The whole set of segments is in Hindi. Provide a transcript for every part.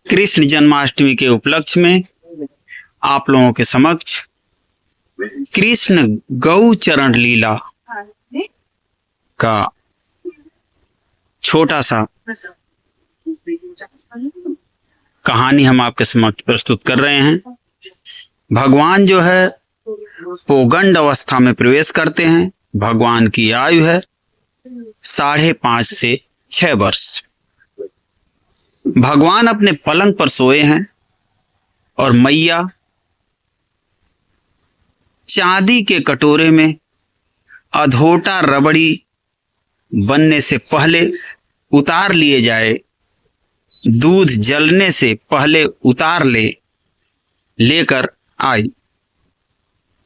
कृष्ण जन्माष्टमी के उपलक्ष्य में आप लोगों के समक्ष कृष्ण गौ चरण लीला का छोटा सा कहानी हम आपके समक्ष प्रस्तुत कर रहे हैं। भगवान जो है पोगंड अवस्था में प्रवेश करते हैं। भगवान की आयु है 5.5 से 6 वर्ष। भगवान अपने पलंग पर सोए हैं और मैया चांदी के कटोरे में अधोटा रबड़ी बनने से पहले उतार लिए जाए, दूध जलने से पहले उतार लेकर आई,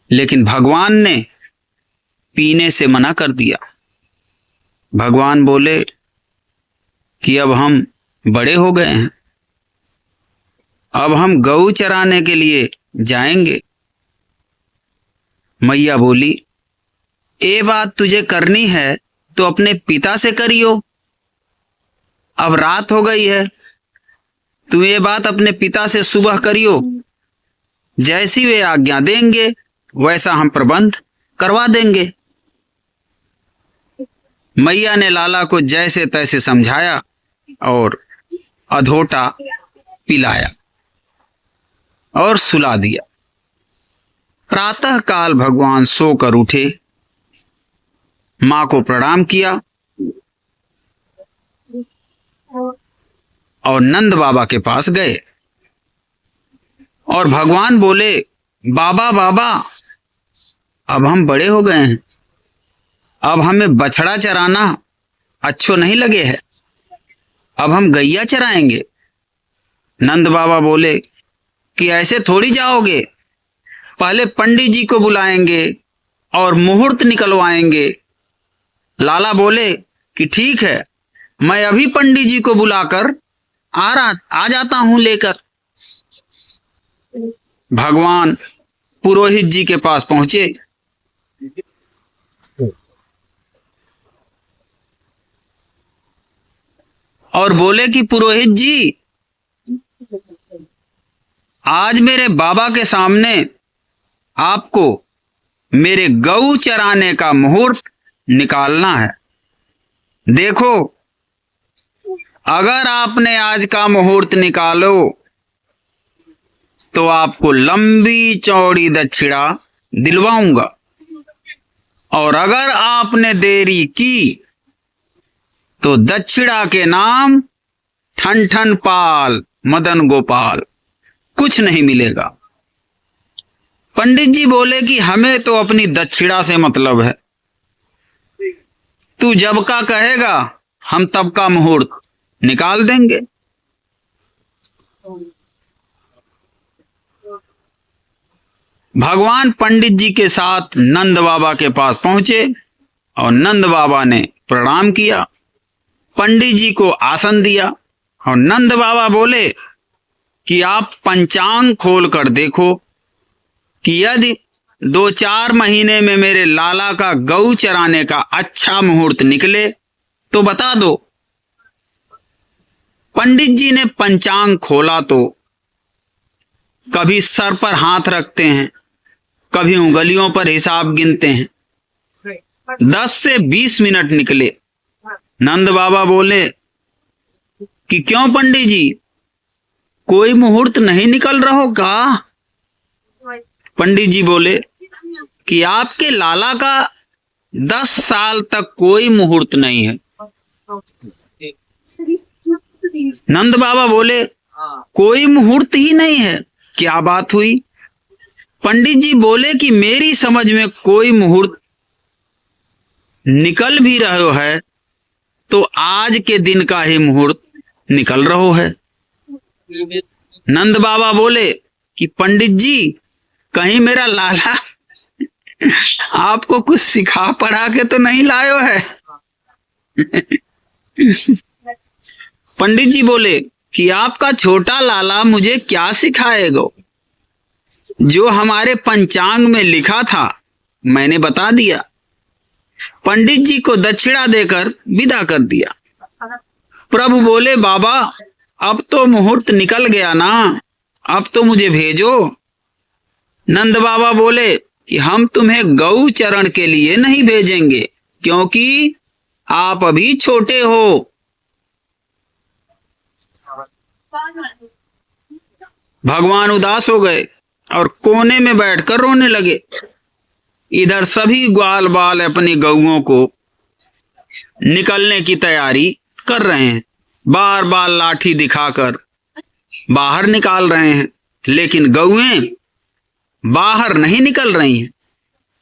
लेकिन भगवान ने पीने से मना कर दिया। भगवान बोले कि अब हम बड़े हो गए हैं, अब हम गऊ चराने के लिए जाएंगे। मैया बोली, ये बात तुझे करनी है तो अपने पिता से करियो, अब रात हो गई है, तू ये बात अपने पिता से सुबह करियो, जैसी वे आज्ञा देंगे वैसा हम प्रबंध करवा देंगे। मैया ने लाला को जैसे तैसे समझाया और अधोटा पिलाया और सुला दिया। प्रातः काल भगवान सोकर उठे, मां को प्रणाम किया और नंद बाबा के पास गए और भगवान बोले, बाबा बाबा, अब हम बड़े हो गए हैं, अब हमें बछड़ा चराना अच्छो नहीं लगे है, अब हम गैया चराएंगे। नंद बाबा बोले कि ऐसे थोड़ी जाओगे, पहले पंडित जी को बुलाएंगे और मुहूर्त निकलवाएंगे। लाला बोले कि ठीक है, मैं अभी पंडित जी को बुलाकर आ जाता हूं लेकर। भगवान पुरोहित जी के पास पहुंचे और बोले कि पुरोहित जी, आज मेरे बाबा के सामने आपको मेरे गऊ चराने का मुहूर्त निकालना है। देखो, अगर आपने आज का मुहूर्त निकालो तो आपको लंबी चौड़ी दक्षिणा दिलवाऊंगा, और अगर आपने देरी की तो दक्षिणा के नाम ठन ठन पाल मदन गोपाल, कुछ नहीं मिलेगा। पंडित जी बोले कि हमें तो अपनी दक्षिणा से मतलब है, तू जब का कहेगा हम तब का मुहूर्त निकाल देंगे। भगवान पंडित जी के साथ नंद बाबा के पास पहुंचे और नंद बाबा ने प्रणाम किया, पंडित जी को आसन दिया और नंद बाबा बोले कि आप पंचांग खोल कर देखो कि यदि 2-4 महीने में मेरे लाला का गऊ चराने का अच्छा मुहूर्त निकले तो बता दो। पंडित जी ने पंचांग खोला तो कभी सर पर हाथ रखते हैं, कभी उंगलियों पर हिसाब गिनते हैं। 10 से 20 मिनट निकले। नंद बाबा बोले कि क्यों पंडित जी, कोई मुहूर्त नहीं निकल रहा हो का? पंडित जी बोले कि आपके लाला का 10 साल तक कोई मुहूर्त नहीं है। नंद बाबा बोले, कोई मुहूर्त ही नहीं है, क्या बात हुई? पंडित जी बोले कि मेरी समझ में कोई मुहूर्त निकल भी रहा है तो आज के दिन का ही मुहूर्त निकल रहा है। नंद बाबा बोले कि पंडित जी, कहीं मेरा लाला आपको कुछ सिखा पढ़ा के तो नहीं लायो है? पंडित जी बोले कि आपका छोटा लाला मुझे क्या सिखाएगा? जो हमारे पंचांग में लिखा था मैंने बता दिया। पंडित जी को दक्षिणा देकर विदा कर दिया। प्रभु बोले, बाबा अब तो मुहूर्त निकल गया ना, अब तो मुझे भेजो। नंद बाबा बोले कि हम तुम्हें गौ चरण के लिए नहीं भेजेंगे, क्योंकि आप अभी छोटे हो। भगवान उदास हो गए और कोने में बैठकर रोने लगे। इधर सभी ग्वाल बाल अपनी गौओं को निकलने की तैयारी कर रहे हैं, बार बार लाठी दिखाकर बाहर निकाल रहे हैं, लेकिन गौएं बाहर नहीं निकल रही हैं,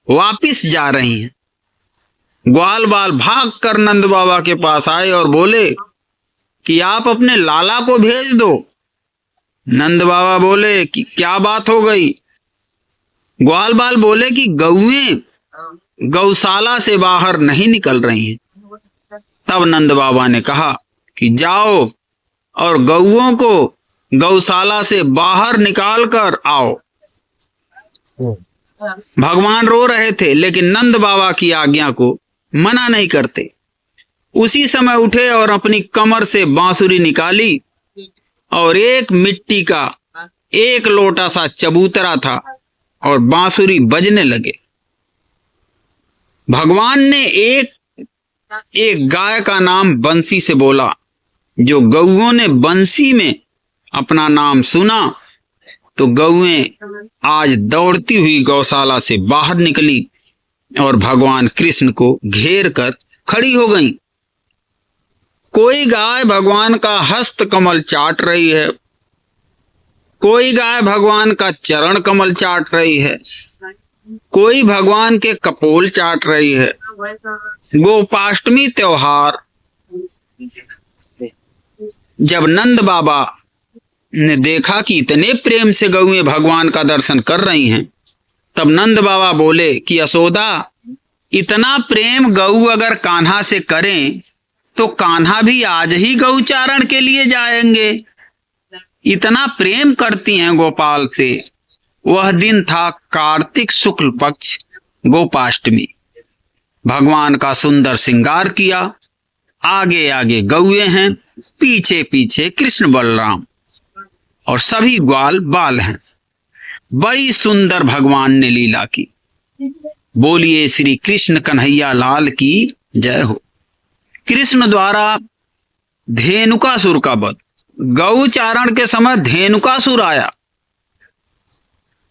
वापिस जा रही हैं। ग्वाल बाल भाग कर नंद बाबा के पास आए और बोले कि आप अपने लाला को भेज दो। नंद बाबा बोले कि क्या बात हो गई? ग्वाल बाल बोले कि गौएं गौशाला से बाहर नहीं निकल रही हैं। तब नंद बाबा ने कहा कि जाओ और गौओं को गौशाला से बाहर निकाल कर आओ। भगवान रो रहे थे, लेकिन नंद बाबा की आज्ञा को मना नहीं करते। उसी समय उठे और अपनी कमर से बांसुरी निकाली और एक मिट्टी का एक लोटा सा चबूतरा था और बांसुरी बजने लगे। भगवान ने एक गाय का नाम बंसी से बोला। जो गौओं ने बंसी में अपना नाम सुना तो गौएं आज दौड़ती हुई गौशाला से बाहर निकली और भगवान कृष्ण को घेर कर खड़ी हो गईं। कोई गाय भगवान का हस्त कमल चाट रही है, कोई गाय भगवान का चरण कमल चाट रही है, कोई भगवान के कपोल चाट रही है। गोपाष्टमी त्योहार जब नंद बाबा ने देखा कि इतने प्रेम से गौएं भगवान का दर्शन कर रही हैं, तब नंद बाबा बोले कि यशोदा, इतना प्रेम गौ अगर कान्हा से करें तो कान्हा भी आज ही गौचारण के लिए जाएंगे। इतना प्रेम करती हैं गोपाल से। वह दिन था कार्तिक शुक्ल पक्ष गोपाष्टमी। भगवान का सुंदर श्रृंगार किया। आगे आगे गौएं हैं, पीछे पीछे कृष्ण बलराम और सभी ग्वाल बाल हैं। बड़ी सुंदर भगवान ने लीला की। बोलिए श्री कृष्ण कन्हैया लाल की जय हो। कृष्ण द्वारा धेनुकासुर का वध। गौचारण के समय धेनुकासुर आया,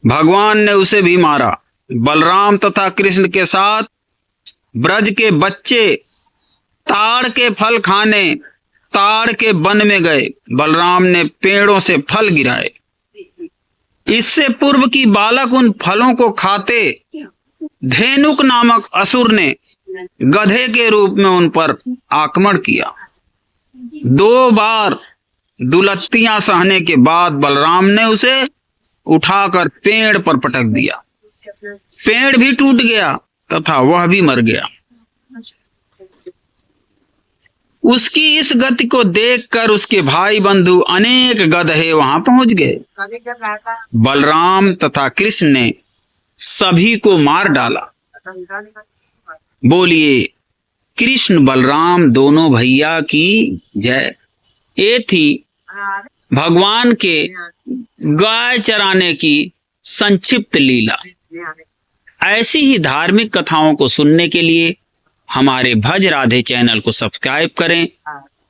भगवान ने उसे भी मारा। बलराम तथा कृष्ण के साथ ब्रज के बच्चे ताड़ के फल खाने ताड़ के वन में गए। बलराम ने पेड़ों से फल गिराए। इससे पूर्व की बालक उन फलों को खाते धेनुक नामक असुर ने गधे के रूप में उन पर आक्रमण किया। 2 बार दुलत्तियां सहने के बाद बलराम ने उसे उठाकर पेड़ पर पटक दिया। पेड़ भी टूट गया तथा वह भी मर गया। उसकी इस गति को देखकर उसके भाई बंधु अनेक गधे वहां पहुंच गए। बलराम तथा कृष्ण ने सभी को मार डाला। बोलिए कृष्ण बलराम दोनों भैया की जय। ये थी भगवान के गाय चराने की संक्षिप्त लीला। ऐसी ही धार्मिक कथाओं को सुनने के लिए हमारे भज राधे चैनल को सब्सक्राइब करें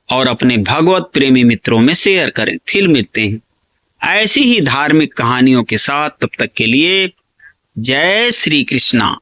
और अपने भगवत प्रेमी मित्रों में शेयर करें। फिर मिलते हैं ऐसी ही धार्मिक कहानियों के साथ। तब तक के लिए जय श्री कृष्णा।